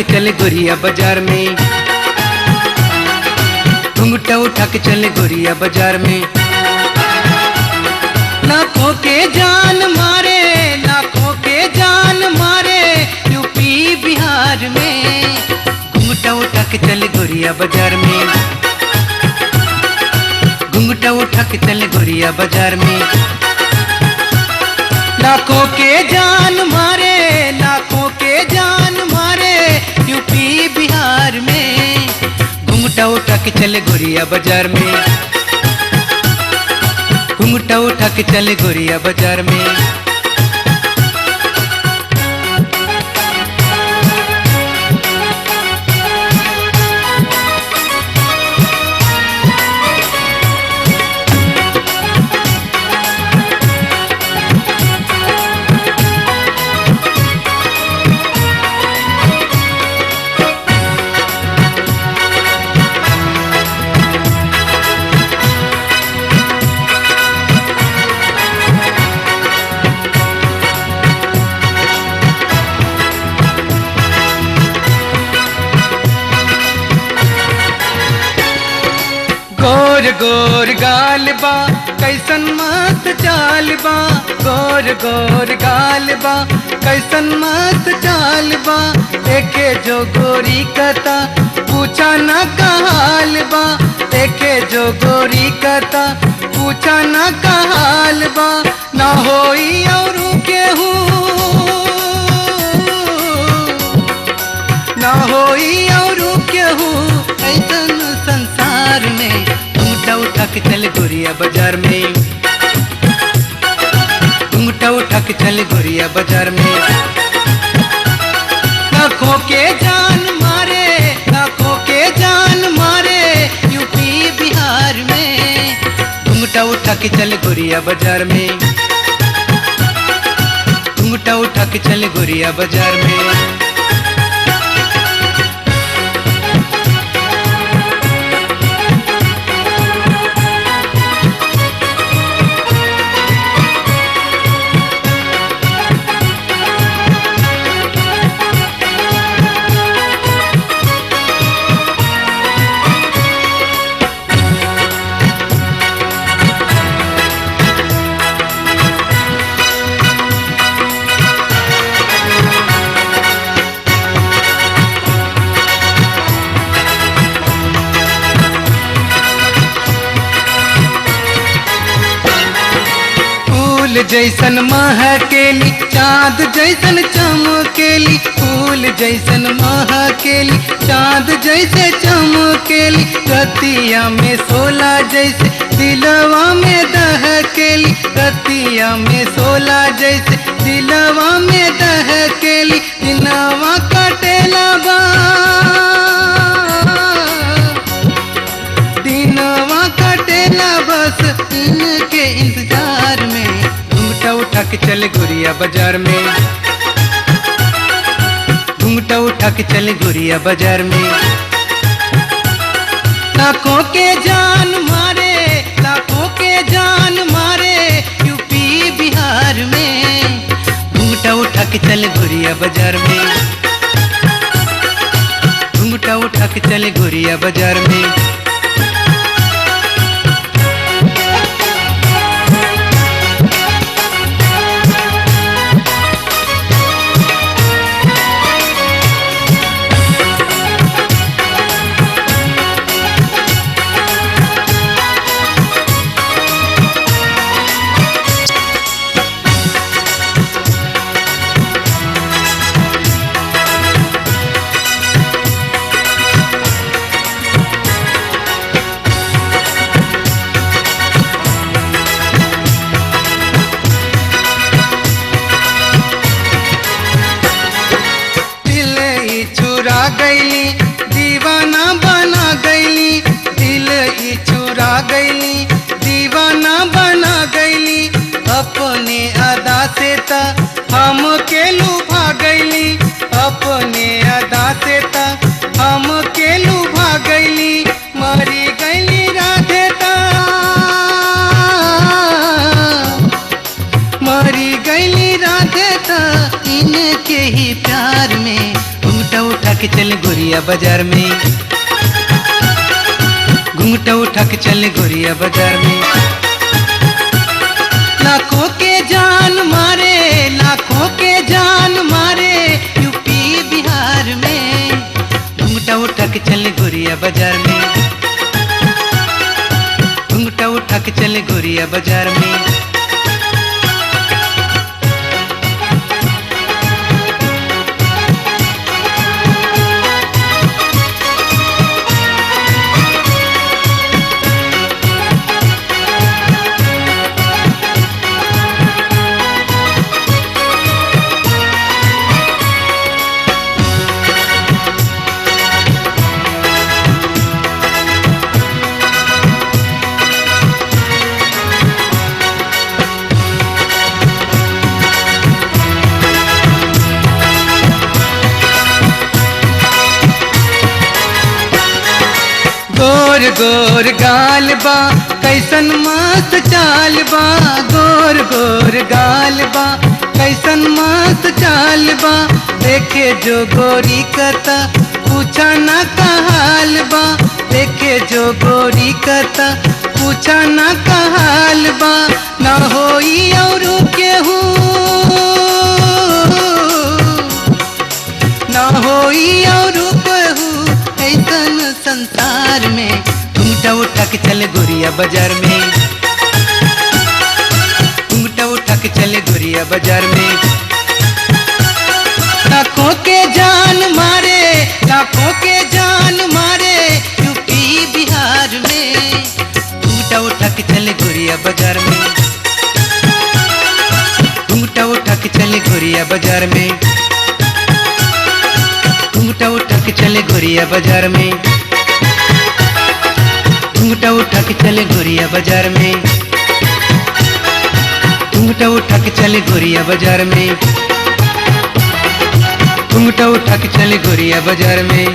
के चले गोरिया बाजार में, घुंघटा उठा के चले गोरिया बाजार में। लाखों के जान मारे, लाखों के जान मारे यूपी बिहार में। घुंघटा उठा के चले गोरिया बाजार में, घुंघटा उठा के चले गोरिया बाजार में। लाखों के जान मारे, लाखों के जान मारे यूपी बिहार में। घुंघटा उठा के चले गोरिया बाजार में, घुंघटा उठा के चले गोरिया बाजार में। गोर गोर गाल बा कैसन मस्त चाल बा, गोर गोर गाल बा कैसन मस्त चाल बा। एके जो गोरी कता पूछा न कहाल बा, एके जो गोरी कता पूछा न कहाल बा। ना होई और केहू, ना होई और केहू ऐसन संसार में। घुंघटा उठा के चले गोरिया बाजार में, घुंघटा उठा के चले गोरिया बाजार में। लाखों के जान मारे, लाखों के जान मारे यूपी बिहार में। घुंघटा उठा के चले गोरिया बाजार में, घुंघटा उठा के चले गोरिया बाजार में। फूल जैसन महकेली, चाँद जैसन चमकेली। फूल जैसन महकेली, चाँद जैसे चमकेली। रतिया में सोला जैसे दिलवा में दहकेली, रतिया में सोला जैसे दिलवा में दहकेली। दिनवा कटेला बा, दिनवा कटेला बस इनके इंतजार में। घुंघटा उठा के चले गोरिया बाजार में, घुंघटा उठा के चले गोरिया बाजार में। लाखों के जान मारे, लाखों के जान मारे यूपी बिहार में। घुंघटा उठा के चले गोरिया बाजार में, घुंघटा उठा के चले गोरिया बाजार में। गईली दीवाना बना गईली, दिल ही चुरा गईली दीवाना बना गईली। अपने अदा से ता हम के लुभा गईली, अपने अदा से ता हम के लुभा गईली। मरी गईली राधे ता, मरी गईली राधे ता इनके ही प्यार में। घुंघटा उठा के चले गोरिया बाजार में, घूंघटा उठा के चले गोरिया बाजार में। लाखों के जान मारे, लाखों के जान मारे यूपी बिहार में, घूंघटा उठा के चले गोरिया बाजार में, घूंघटा उठा के चले गोरिया बाजार में। गोर गोर गाल बा कैसन मस्त चाल बा, गोर गोर गाल बा कैसन मस्त चाल बा। देखे जो गोरी कता पूछा ना कहाल बा, देखे जो गोरी कता पूछा ना कहाल बा। ना होई और केहू, ना होई और केहू ऐसन संसार में, घूंघटा उठा के चले गोरिया बाजार में, घूंघटा उठा के चले गोरिया बाजार में। लाखों के जान मारे, लाखों के जान मारे यूपी बिहार में, घूंघटा उठा के चले गोरिया बाजार में, घूंघटा उठा के चले गोरिया बाजार में, घूंघटा उठा के चले गोरिया बाजार में, घूंघटा उठा के चले गोरिया बाजार में, घूंघटा उठा के चले गोरिया बाजार में, घूंघटा उठा के चले गोरिया बाजार में।